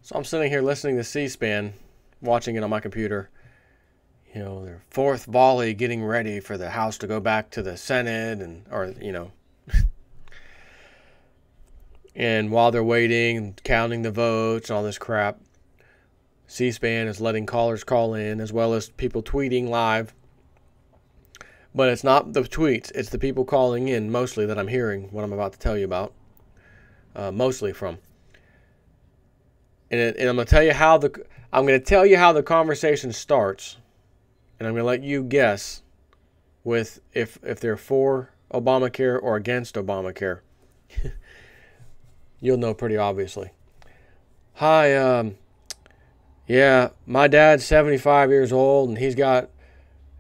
So I'm sitting here listening to C-SPAN, watching it on my computer. You know, their fourth volley getting ready for the House to go back to the Senate, and while they're waiting, counting the votes and all this crap, C-SPAN is letting callers call in as well as people tweeting live. But it's not the tweets, it's the people calling in mostly that I'm hearing what I'm about to tell you about. Mostly from. And I'm going to tell you how the conversation starts. And I'm going to let you guess with if they're for Obamacare or against Obamacare. You'll know pretty obviously. Hi, yeah, my dad's 75 years old and he's had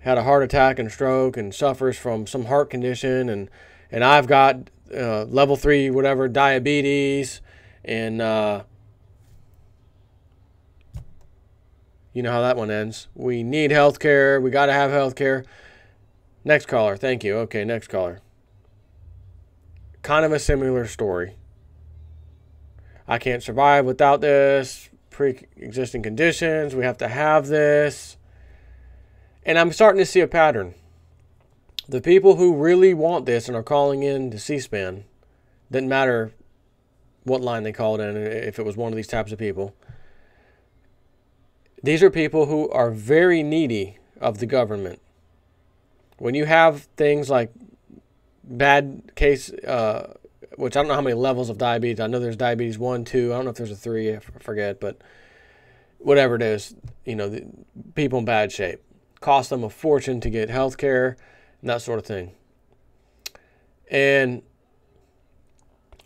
a heart attack and stroke and suffers from some heart condition, and I've got level 3 whatever diabetes, and you know how that one ends. We need health care. We got to have health care. Next caller. Thank you. Okay, next caller. Kind of a similar story. I can't survive without this. Pre-existing conditions. We have to have this. And I'm starting to see a pattern. The people who really want this and are calling in to C-SPAN, didn't matter what line they called in, if it was one of these types of people. These are people who are very needy of the government. When you have things like bad case, which I don't know how many levels of diabetes. I know there's diabetes 1, 2. I don't know if there's a 3. I forget. But whatever it is, the people in bad shape. Cost them a fortune to get health care and that sort of thing. And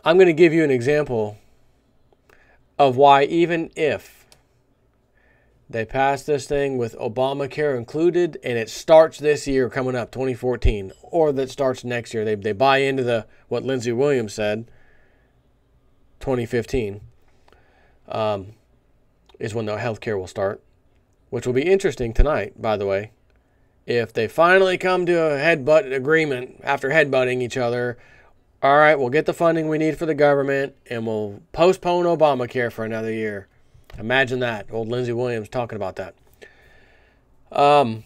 I'm going to give you an example of why even if they pass this thing with Obamacare included, and it starts this year coming up, 2014, or that starts next year. They buy into what Lindsey Williams said, 2015, is when the health care will start, which will be interesting tonight, by the way. If they finally come to a headbutt agreement after headbutting each other, all right, we'll get the funding we need for the government, and we'll postpone Obamacare for another year. Imagine that. Old Lindsey Williams talking about that. Now,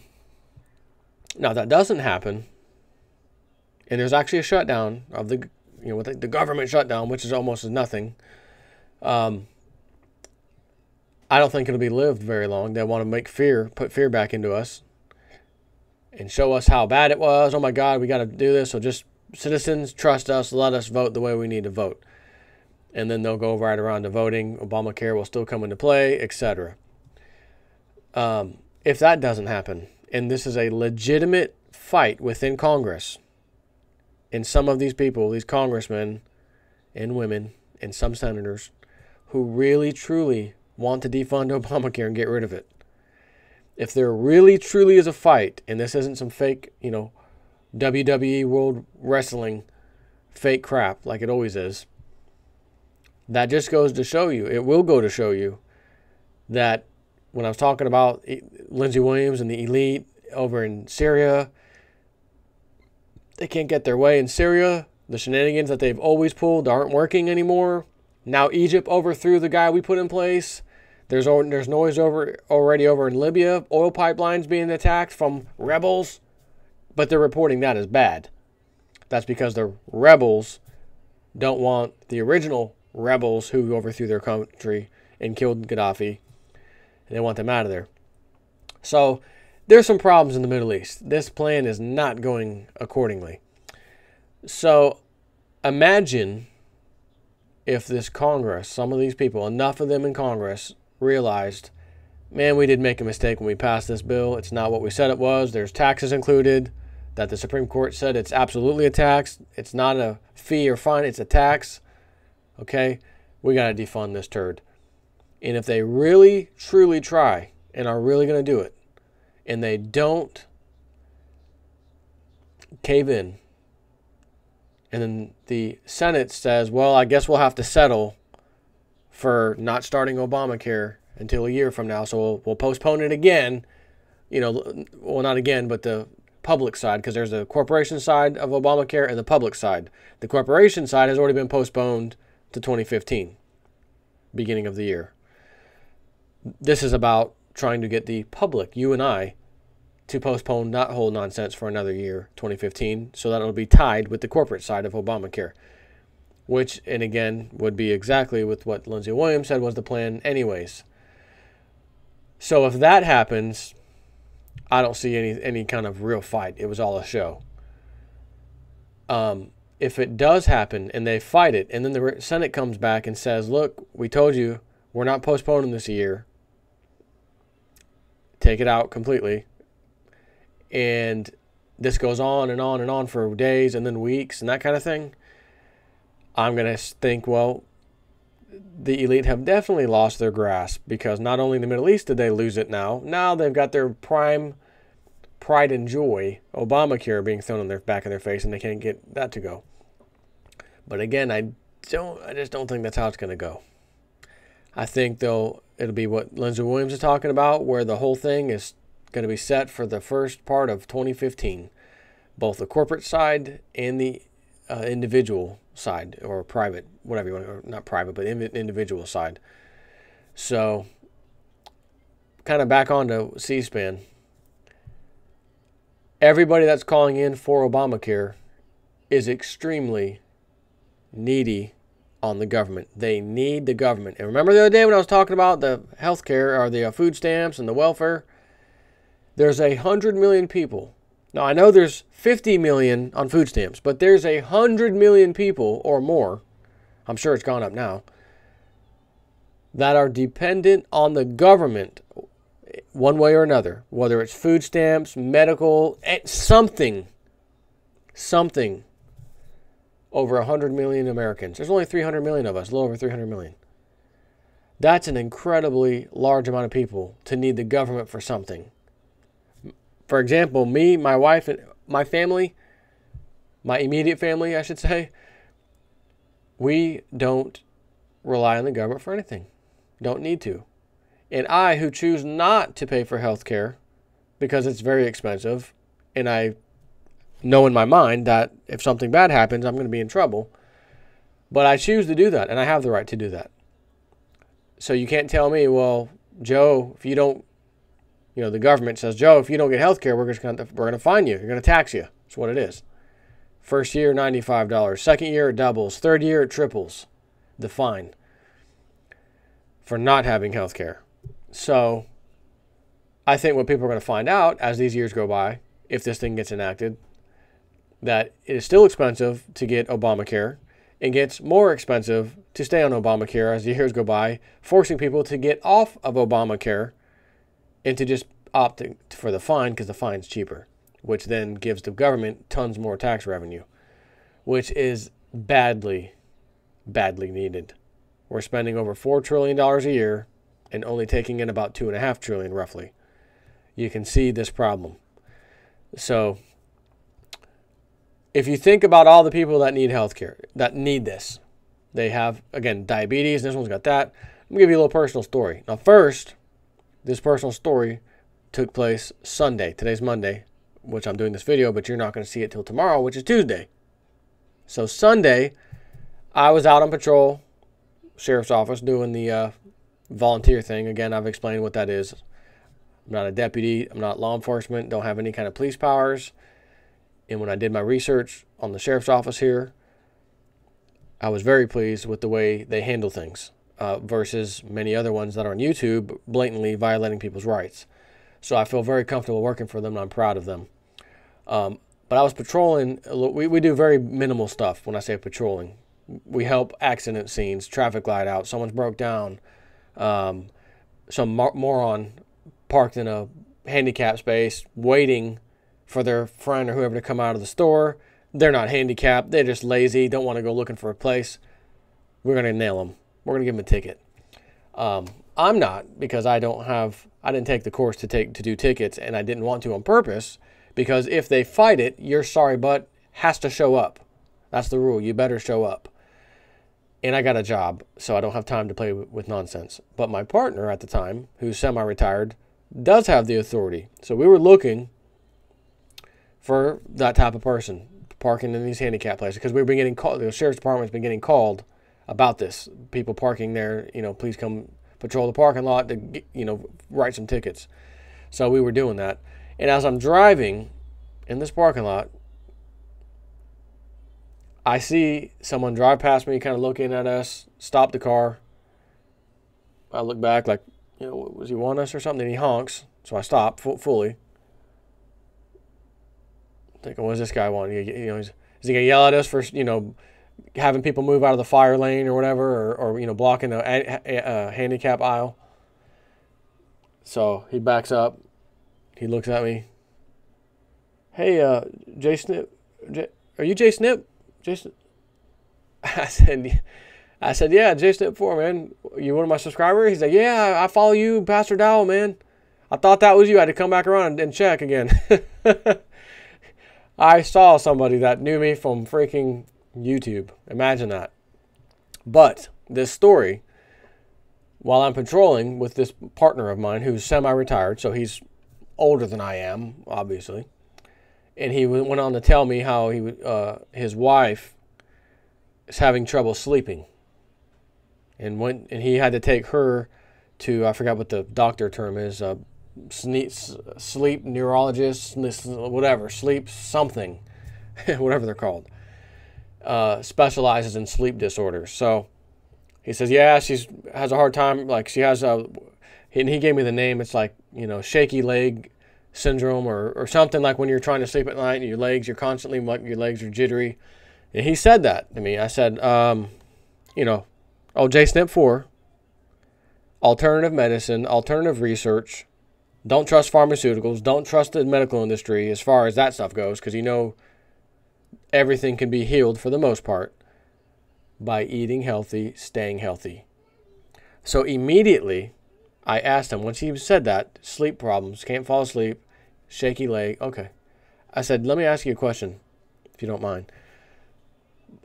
that doesn't happen, and there's actually a shutdown of the government shutdown, which is almost nothing. I don't think it'll be lived very long. They want to put fear back into us and show us how bad it was. Oh, my God, we got to do this. So just citizens, trust us, let us vote the way we need to vote. And then they'll go right around to voting. Obamacare will still come into play, etc. If that doesn't happen, and this is a legitimate fight within Congress, and some of these people, these congressmen and women and some senators who really, truly want to defund Obamacare and get rid of it, if there really, truly is a fight, and this isn't some fake, WWE World Wrestling fake crap like it always is, that just goes to show you, it will go to show you that when I was talking about Lindsey Williams and the elite over in Syria, they can't get their way in Syria. The shenanigans that they've always pulled aren't working anymore. Now Egypt overthrew the guy we put in place. There's noise already over in Libya, oil pipelines being attacked from rebels, but they're reporting that as bad. That's because the rebels don't want the original rebels who overthrew their country and killed Gaddafi, and they want them out of there. So there's some problems in the Middle East. This plan is not going accordingly. So imagine if this Congress, some of these people, enough of them in Congress, realized, man, we did make a mistake when we passed this bill. It's not what we said it was. There's taxes included that the Supreme Court said it's absolutely a tax. It's not a fee or fine. It's a tax. Okay? We got to defund this turd. And if they really, truly try and are really going to do it, and they don't cave in, and then the Senate says, well, I guess we'll have to settle for not starting Obamacare until a year from now, so we'll postpone it again. Well, not again, but the public side, because there's the corporation side of Obamacare and the public side. The corporation side has already been postponed to 2015, beginning of the year. This is about trying to get the public, you and I, to postpone that whole nonsense for another year, 2015, so that it'll be tied with the corporate side of Obamacare, which, and again, would be exactly with what Lindsey Williams said was the plan anyways. So if that happens, I don't see any kind of real fight. It was all a show. If it does happen and they fight it, and then the Senate comes back and says, look, we told you we're not postponing this a year. Take it out completely. And this goes on and on and on for days and then weeks and that kind of thing. I'm going to think, well, the elite have definitely lost their grasp, because not only in the Middle East did they lose it now they've got their prime pride and joy, Obamacare, being thrown in their back of their face, and they can't get that to go. But again, I just don't think that's how it's going to go. I think, though, it'll be what Lindsey Williams is talking about, where the whole thing is going to be set for the first part of 2015, both the corporate side and the individual side, or private, whatever you want, or not private, but individual side. So, kind of back onto C-SPAN. Everybody that's calling in for Obamacare is extremely needy on the government. They need the government. And remember the other day when I was talking about the health care, or the food stamps and the welfare? There's 100 million people. Now, I know there's 50 million on food stamps, but there's 100 million people or more, I'm sure it's gone up now, that are dependent on the government one way or another, whether it's food stamps, medical, something. Over 100 million Americans. There's only 300 million of us, a little over 300 million. That's an incredibly large amount of people to need the government for something. For example, me, my wife, and my family, my immediate family, I should say, we don't rely on the government for anything. Don't need to. And I, who choose not to pay for health care because it's very expensive, and I know in my mind that if something bad happens, I'm going to be in trouble, but I choose to do that, and I have the right to do that. So you can't tell me, well, Joe, if you don't, the government says, Joe, if you don't get health care, we're going to fine you. You're going to tax you. That's what it is. First year, $95. Second year, it doubles. Third year, it triples the fine for not having health care. So I think what people are going to find out as these years go by, if this thing gets enacted, that it is still expensive to get Obamacare. It gets more expensive to stay on Obamacare as the years go by, forcing people to get off of Obamacare and to just opt for the fine because the fine's cheaper, which then gives the government tons more tax revenue, which is badly, badly needed. We're spending over $4 trillion a year and only taking in about $2.5 trillion roughly. You can see this problem. So if you think about all the people that need health care, that need this, they have, again, diabetes, this one's got that. I'm going to give you a little personal story. Now first, this personal story took place Sunday. Today's Monday, which I'm doing this video, but you're not going to see it till tomorrow, which is Tuesday. So Sunday, I was out on patrol, sheriff's office, doing the volunteer thing. Again, I've explained what that is. I'm not a deputy. I'm not law enforcement. Don't have any kind of police powers. And when I did my research on the sheriff's office here, I was very pleased with the way they handle things versus many other ones that are on YouTube blatantly violating people's rights. So I feel very comfortable working for them, and I'm proud of them. But I was patrolling. We do very minimal stuff when I say patrolling. We help accident scenes, traffic light out, someone's broke down, some moron parked in a handicap space waiting for their friend or whoever to come out of the store. They're not handicapped. They're just lazy, don't want to go looking for a place. We're going to nail them. We're going to give them a ticket. I'm not, because I didn't take the course to do tickets, and I didn't want to on purpose, because if they fight it, your sorry butt has to show up. That's the rule. You better show up. And I got a job, so I don't have time to play with nonsense. But my partner at the time, who's semi-retired, does have the authority. So we were looking for that type of person parking in these handicap places, because we've been getting called. The sheriff's department's been getting called about this. People parking there, please come patrol the parking lot to, write some tickets. So we were doing that. And as I'm driving in this parking lot, I see someone drive past me, kind of looking at us, stop the car. I look back like, was he want us or something? And he honks. So I stop fully. Thinking, what does this guy want? Is he going to yell at us for, having people move out of the fire lane or whatever, or blocking a handicap aisle? So he backs up. He looks at me. Hey, Jay Snip, are you Jay Snip? Jason? I said, yeah, Jay Snip 4, man. You one of my subscribers? He's like, yeah, I follow you, Pastor Dowell, man. I thought that was you. I had to come back around and check again. I saw somebody that knew me from freaking YouTube. Imagine that. But this story, while I'm patrolling with this partner of mine who's semi-retired, so he's older than I am, obviously, and he went on to tell me how his wife is having trouble sleeping, and he had to take her to, I forgot what the doctor term is, sleep neurologist, whatever, sleep something, whatever they're called, specializes in sleep disorders. So he says, yeah, she has a hard time, like she has and he gave me the name. It's like, shaky leg syndrome or something, like when you're trying to sleep at night and your legs are jittery. And he said that to me. I said, Jay Snip 4, alternative medicine, alternative research. Don't trust pharmaceuticals. Don't trust the medical industry as far as that stuff goes, because everything can be healed for the most part by eating healthy, staying healthy. So immediately I asked him, once he said that, sleep problems, can't fall asleep, shaky leg. Okay. I said, let me ask you a question, if you don't mind.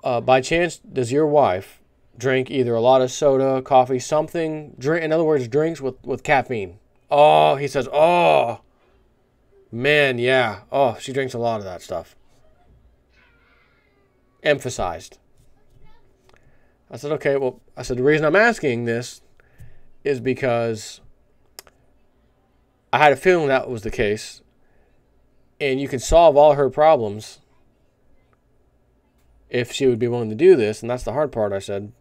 By chance, does your wife drink either a lot of soda, coffee, something, in other words, drinks with caffeine? Oh, he says, oh, man, yeah. Oh, she drinks a lot of that stuff. Emphasized. I said, okay, well, the reason I'm asking this is because I had a feeling that was the case, and you can solve all her problems if she would be willing to do this, and that's the hard part. I said,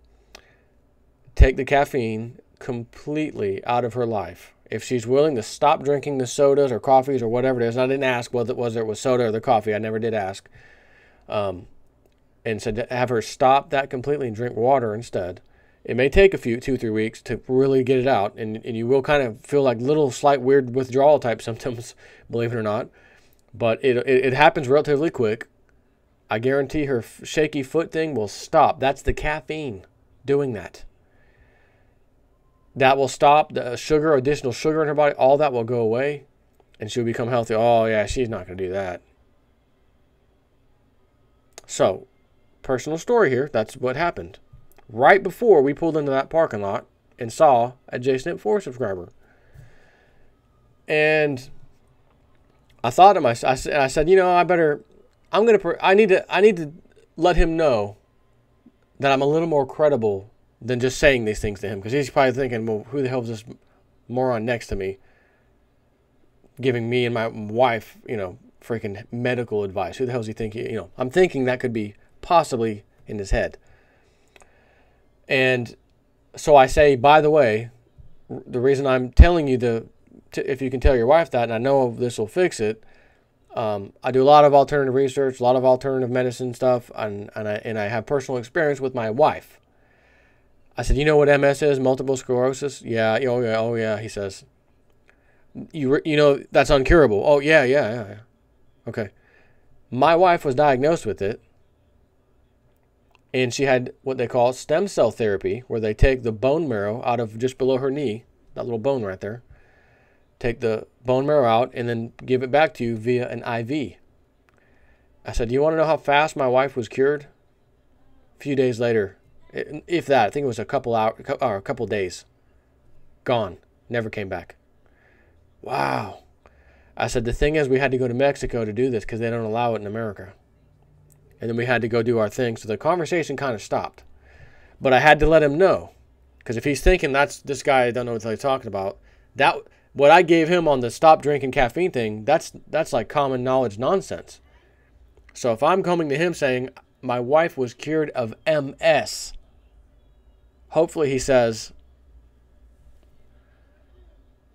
take the caffeine completely out of her life. If she's willing to stop drinking the sodas or coffees or whatever it is, and I didn't ask whether it was soda or the coffee. I never did ask. And said have her stop that completely and drink water instead. It may take 2-3 weeks to really get it out, and you will kind of feel like little slight weird withdrawal type symptoms, believe it or not. But it happens relatively quick. I guarantee her shaky foot thing will stop. That's the caffeine doing that. That will stop the sugar, additional sugar in her body. All that will go away, and she'll become healthy. Oh, yeah, she's not going to do that. So, personal story here. That's what happened. Right before we pulled into that parking lot and saw a Jay Snip 4 subscriber. And I thought to myself, I said, I need to let him know that I'm a little more credible than just saying these things to him, because he's probably thinking, well, who the hell is this moron next to me giving me and my wife, freaking medical advice? Who the hell does he think I'm thinking that could be possibly in his head. And so I say, by the way, the reason I'm telling you if you can tell your wife that, and I know this will fix it, I do a lot of alternative research, a lot of alternative medicine stuff, and I have personal experience with my wife. I said, you know what MS is? Multiple sclerosis? Yeah. Oh yeah. He says, that's uncurable. Oh yeah. Okay. My wife was diagnosed with it, and she had what they call stem cell therapy, where they take the bone marrow out of just below her knee, that little bone right there, take the bone marrow out, and then give it back to you via an IV. I said, do you want to know how fast my wife was cured? A few days later, if that, I think it was a couple days. Gone. Never came back. Wow. I said, the thing is, we had to go to Mexico to do this because they don't allow it in America. And then we had to go do our thing. So the conversation kind of stopped. But I had to let him know Because if he's thinking this guy, I don't know what he's talking about, what I gave him on the stop drinking caffeine thing, that's like common knowledge nonsense. So if I'm coming to him saying, my wife was cured of MS, hopefully he says,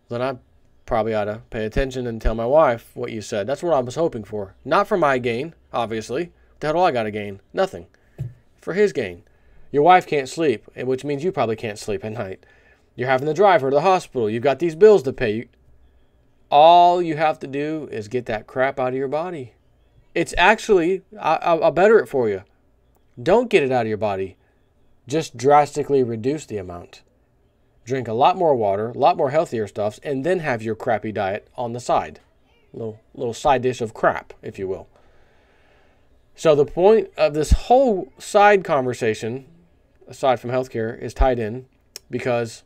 then I probably ought to pay attention and tell my wife what you said. That's what I was hoping for. Not for my gain, obviously. What the hell do I got to gain? Nothing. For his gain. Your wife can't sleep, which means you probably can't sleep at night. You're having to drive her to the hospital. You've got these bills to pay. All you have to do is get that crap out of your body. It's actually, I'll better it for you. Don't get it out of your body. Just drastically reduce the amount. Drink a lot more water, a lot more healthier stuffs, and then have your crappy diet on the side. Little side dish of crap, if you will. So the point of this whole side conversation, aside from healthcare, is tied in because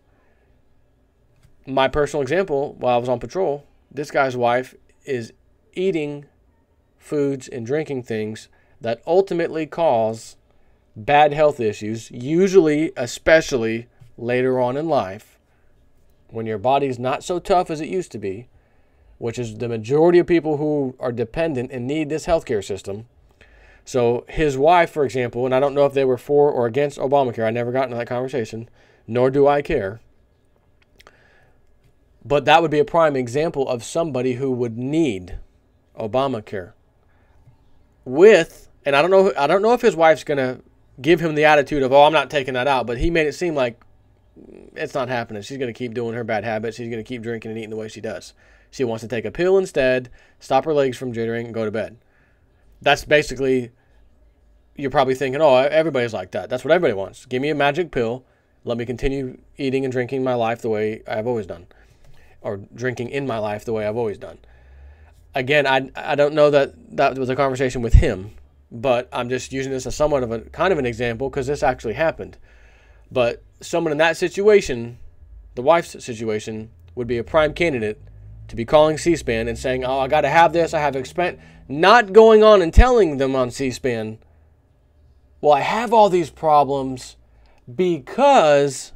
my personal example, while I was on patrol, this guy's wife is eating foods and drinking things that ultimately cause bad health issues, usually, especially later on in life, when your body's not so tough as it used to be, which is the majority of people who are dependent and need this healthcare system. So his wife, for example, and I don't know if they were for or against Obamacare. I never got into that conversation, nor do I care. But that would be a prime example of somebody who would need Obamacare. And I don't know if his wife's going to give him the attitude of, oh, I'm not taking that out. But he made it seem like it's not happening. She's going to keep doing her bad habits. She's going to keep drinking and eating the way she does. She wants to take a pill instead, stop her legs from jittering, and go to bed. That's basically, you're probably thinking, oh, everybody's like that. That's what everybody wants. Give me a magic pill. Let me continue eating and drinking my life the way I've always done. Or drinking in my life the way I've always done. Again, I don't know that was a conversation with him, but I'm just using this as somewhat of a kind of an example because this actually happened. But someone in that situation, the wife's situation, would be a prime candidate to be calling C-SPAN and saying, oh, I got to have this, I have expense, not going on and telling them on C-SPAN, well, I have all these problems because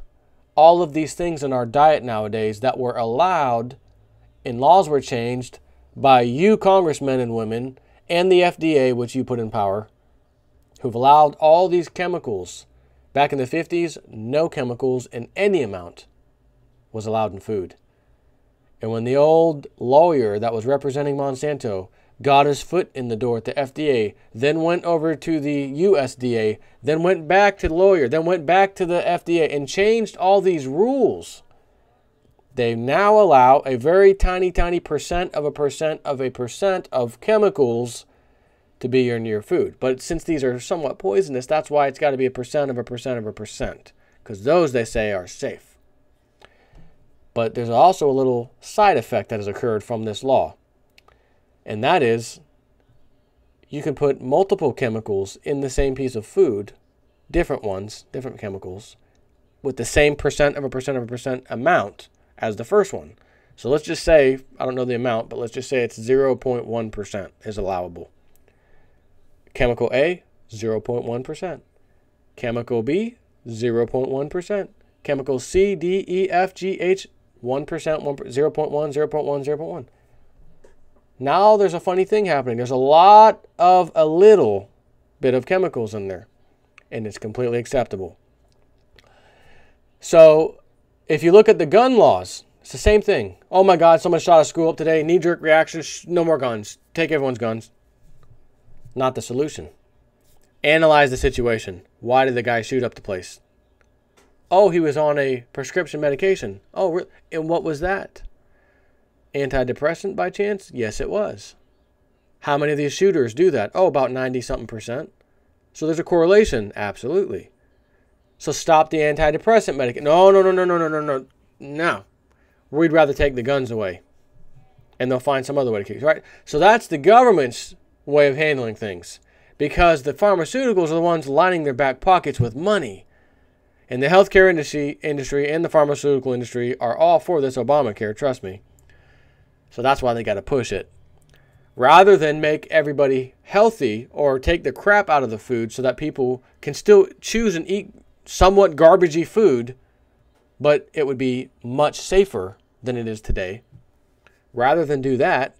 all of these things in our diet nowadays that were allowed and laws were changed by you congressmen and women and the FDA, which you put in power, who've allowed all these chemicals. Back in the 50s, no chemicals in any amount was allowed in food. And when the old lawyer that was representing Monsanto got his foot in the door at the FDA, then went over to the USDA, then went back to the lawyer, then went back to the FDA and changed all these rules, they now allow a very tiny, tiny percent of a percent of a percent of chemicals to be in your food. But since these are somewhat poisonous, that's why it's got to be a percent of a percent of a percent, because those, they say, are safe. But there's also a little side effect that has occurred from this law, and that is you can put multiple chemicals in the same piece of food, different ones, different chemicals, with the same percent of a percent of a percent amount as the first one. So let's just say, I don't know the amount, but let's just say it's 0.1% is allowable. Chemical A, 0.1%. Chemical B, 0.1%. Chemical C, D, E, F, G, H, 1%, 0.1, 0.1, 0.1. Now there's a funny thing happening. There's a lot of a little bit of chemicals in there, and it's completely acceptable. So if you look at the gun laws, it's the same thing. Oh my God, someone shot a school up today. Knee-jerk reaction, no more guns. Take everyone's guns. Not the solution. Analyze the situation. Why did the guy shoot up the place? Oh, he was on a prescription medication. Oh, and what was that? Antidepressant by chance? Yes, it was. How many of these shooters do that? Oh, about 90-something%. So there's a correlation. Absolutely. So stop the antidepressant medication. No. We'd rather take the guns away. And they'll find some other way to keep it, right? So that's the government's way of handling things. Because the pharmaceuticals are the ones lining their back pockets with money. And the healthcare industry and the pharmaceutical industry are all for this Obamacare, trust me. So that's why they got to push it. Rather than make everybody healthy or take the crap out of the food so that people can still choose and eat somewhat garbagey food, but it would be much safer than it is today. Rather than do that,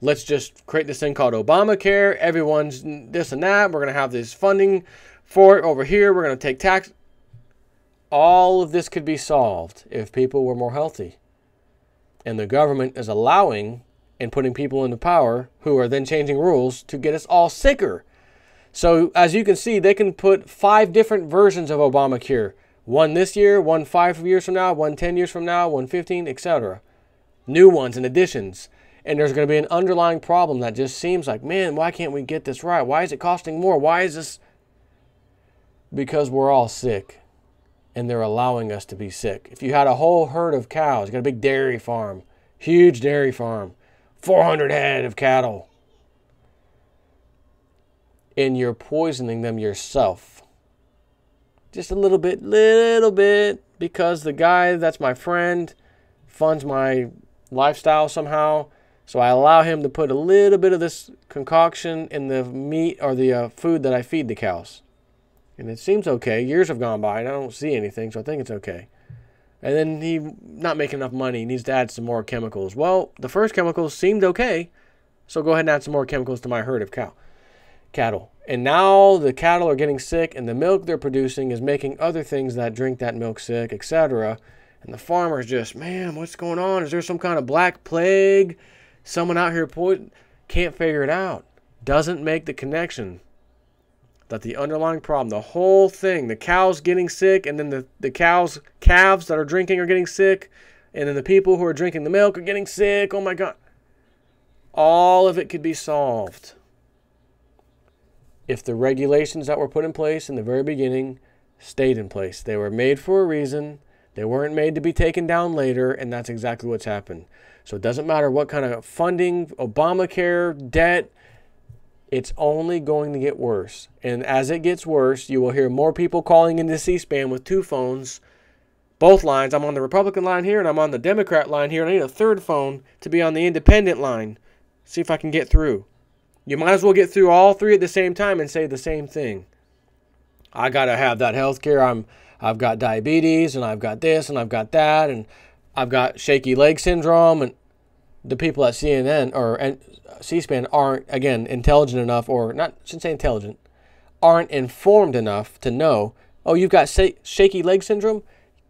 let's just create this thing called Obamacare. Everyone's this and that. We're going to have this funding for it over here. We're going to take tax. All of this could be solved if people were more healthy. And the government is allowing and putting people into power who are then changing rules to get us all sicker. So as you can see, they can put 5 different versions of Obamacare. One this year, one 5 years from now, one 10 years from now, one 15, etc. New ones and additions. And there's going to be an underlying problem that just seems like, man, why can't we get this right? Why is it costing more? Why is this? Because we're all sick. And they're allowing us to be sick. If you had a whole herd of cows, you got a big dairy farm, huge dairy farm, 400 head of cattle, and you're poisoning them yourself. Just a little bit, because the guy that's my friend funds my lifestyle somehow. So I allow him to put a little bit of this concoction in the meat or the food that I feed the cows. And it seems okay. Years have gone by and I don't see anything, so I think it's okay. And then he not making enough money. He needs to add some more chemicals. Well, the first chemicals seemed okay, so go ahead and add some more chemicals to my herd of cattle. And now the cattle are getting sick, and the milk they're producing is making other things that drink that milk sick, etc. And the farmer's just, man, what's going on? Is there some kind of black plague? Someone out here can't figure it out. Doesn't make the connection that the underlying problem, the whole thing, the cows getting sick, and then the calves that are drinking are getting sick, and then the people who are drinking the milk are getting sick. Oh my God. All of it could be solved if the regulations that were put in place in the very beginning stayed in place. They were made for a reason. They weren't made to be taken down later, and that's exactly what's happened. So it doesn't matter what kind of funding, Obamacare, debt, it's only going to get worse. And as it gets worse, you will hear more people calling into C-SPAN with 2 phones, both lines. I'm on the Republican line here and I'm on the Democrat line here. And I need a third phone to be on the independent line. See if I can get through. You might as well get through all 3 at the same time and say the same thing. I got to have that health care. I've got diabetes and I've got this and I've got that and I've got shaky leg syndrome. And the people at CNN or C-SPAN aren't, again, intelligent enough, or not, shouldn't say intelligent, aren't informed enough to know, oh, you've got shaky leg syndrome?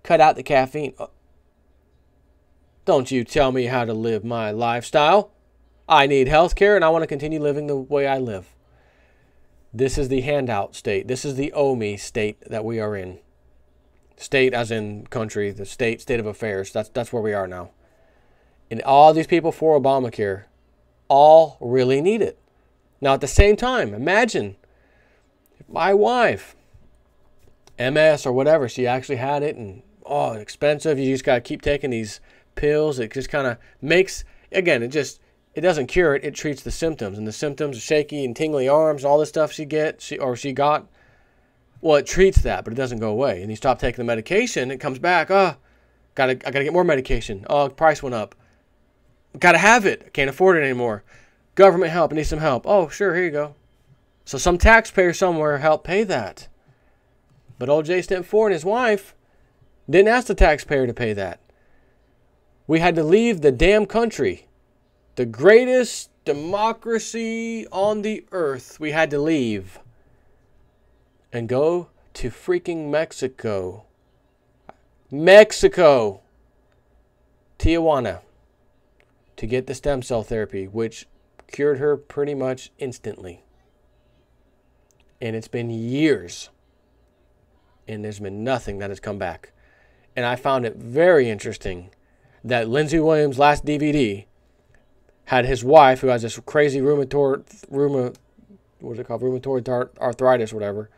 Cut out the caffeine. Don't you tell me how to live my lifestyle. I need health care and I want to continue living the way I live. This is the handout state. This is the owe me state that we are in. State as in country, the state of affairs. That's where we are now. And all these people for Obamacare all really need it. Now, at the same time, imagine if my wife, MS or whatever, she actually had it and, oh, expensive. You just got to keep taking these pills. It just kind of makes, again, it doesn't cure it. It treats the symptoms. And the symptoms are shaky and tingly arms and all this stuff she got. Well, it treats that, but it doesn't go away. And you stop taking the medication, it comes back. I gotta get more medication. Oh, price went up. Got to have it. Can't afford it anymore. Government help. I need some help. Oh, sure. Here you go. So some taxpayer somewhere helped pay that. But old J Stent 4 and his wife didn't ask the taxpayer to pay that. We had to leave the damn country. The greatest democracy on the earth. We had to leave and go to freaking Mexico. Tijuana. To get the stem cell therapy, which cured her pretty much instantly. And it's been years. And there's been nothing that has come back. And I found it very interesting that Lindsey Williams' last DVD had his wife, who has this crazy rheumatoid arthritis, whatever.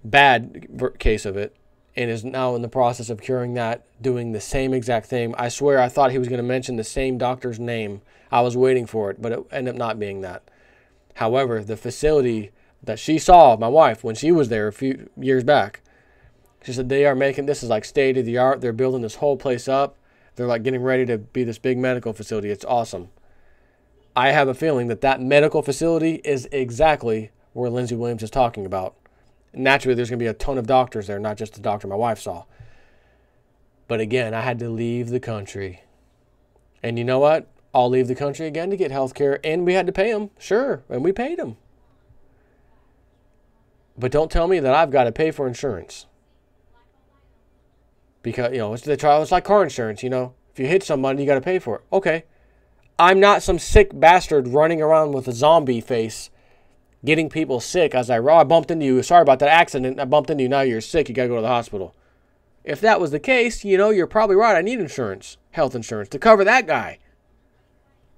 Bad case of it. And is now in the process of curing that, doing the same exact thing. I swear I thought he was going to mention the same doctor's name. I was waiting for it, but it ended up not being that. However, the facility that she saw, my wife, when she was there a few years back, she said they are making, this is like state of the art. They're building this whole place up. They're like getting ready to be this big medical facility. It's awesome. I have a feeling that medical facility is exactly where Lindsey Williams is talking about. Naturally, there's going to be a ton of doctors there, not just the doctor my wife saw. But again, I had to leave the country. And you know what? I'll leave the country again to get health care. And we had to pay them. Sure. And we paid them. But don't tell me that I've got to pay for insurance. Because, it's like car insurance, If you hit somebody, you got to pay for it. Okay. I'm not some sick bastard running around with a zombie face getting people sick as I bumped into you. Sorry about that accident. I bumped into you. Now you're sick. You got to go to the hospital. If that was the case, you're probably right. I need insurance, health insurance, to cover that guy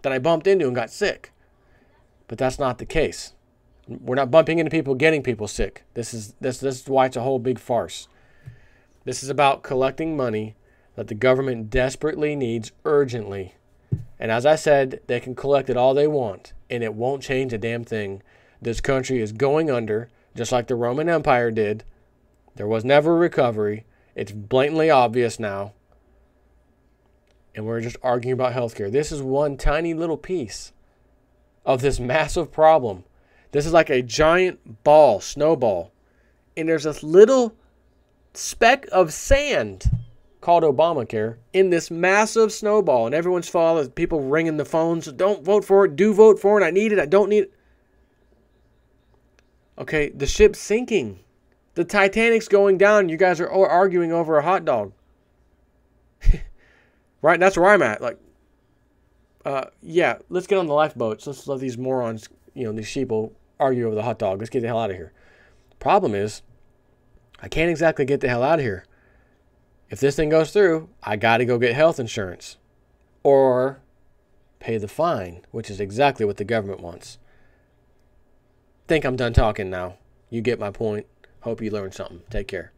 that I bumped into and got sick. But that's not the case. We're not bumping into people getting people sick. This is why it's a whole big farce. This is about collecting money that the government desperately needs urgently. And as I said, they can collect it all they want, and it won't change a damn thing. This country is going under, just like the Roman Empire did. There was never a recovery. It's blatantly obvious now. And we're just arguing about healthcare. This is one tiny little piece of this massive problem. This is like a giant ball, snowball. And there's this little speck of sand called Obamacare in this massive snowball. And everyone's following, people ringing the phones. Don't vote for it. Do vote for it. I need it. I don't need it. Okay, the ship's sinking. The Titanic's going down. You guys are arguing over a hot dog. Right? That's where I'm at. Yeah, let's get on the lifeboats. Let's let these morons, these sheeple argue over the hot dog. Let's get the hell out of here. Problem is, I can't exactly get the hell out of here. If this thing goes through, I got to go get health insurance. Or pay the fine, which is exactly what the government wants. Think I'm done talking now. You get my point. Hope you learned something. Take care.